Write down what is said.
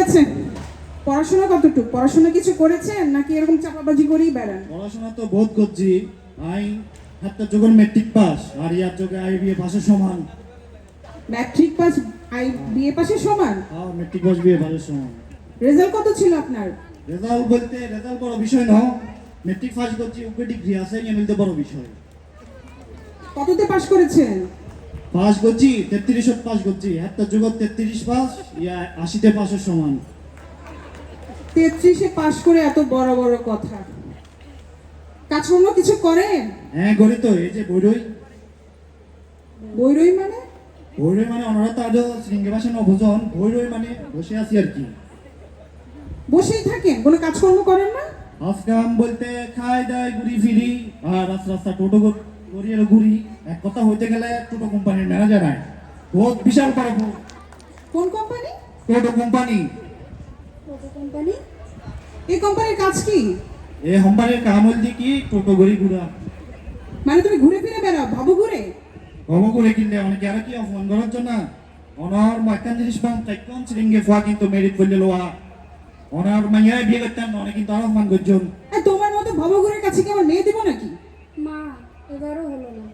আছে, পড়াশোনা কতটুকু? পড়াশোনা কিছু করেছেন নাকি এরকম চাপাবাজি করেই বেড়ান? পড়াশোনা তো বহুত করছি। আই হাতটা যখন মেট্রিক পাস আর ইয়ার যোগে আই বিএ পাশের সমান। ম্যাট্রিক পাস আই বিএ পাশের সমান? আর মেট্রিক পাস বিএ পাশের সমান। রেজাল্ট কত ছিল আপনার? রেজাল্ট বলতে রেজাল্ট বড় বিষয় না। মেট্রিক পাস করছি, উপরে ডিগ্রি আছে, এমনিতে বড় বিষয়। কততে পাস করেছেন? পাস করছি 33 পাস করছি। হাতটা যুগত 33 পাস, ইয়া 80তে পাশের সমান। 33-এ পাস করে এত বড় বড় কথা। কাজকর্ম কিছু করেন? হ্যাঁ করি তো, এই যে বইরই। বৈরই মানে? বইরই মানে ওনারা তো আজও শৃঙ্গে ভাষা নবজন। বইরই মানে বসে আছি আর কি। বসেই থাকেন, কোনো কাজকর্ম করেন না? আজকাম বলতে খাই দাই ঘুরি ফিরি আর রাস্তা রাস্তা টোটো করি আর ঘুরি। এক কথা হইতে গেলে টোটো কোম্পানির ম্যানেজার হয়। বহুত বিশাল বড় কোন কোম্পানি? টোটো কোম্পানি। কোম্পানি? এই কোম্পানির কাজ কি? এ হম্বারের কাম হইল কি টোটো গড়ি ঘুরা। মানে তুমি ঘুরে ফিরে বেড়াও, ভাবো ঘুরে? ভব করে কিনলে অনেকে আর কি ফোন করার জন্য অনার মাইকান জিনিস পাম তাইকন সিরিঙ্গে ফোয়া কিন্তু মেরিট বললে লোয়া অনার মাইয়া বিয়ে করতেন অনেক কিন্তু আরো ফোন করছেন। তোমার মতো ভাবো ঘুরের কাছে কি আমার মেয়ে দিব নাকি? মা, এবারও হলো না।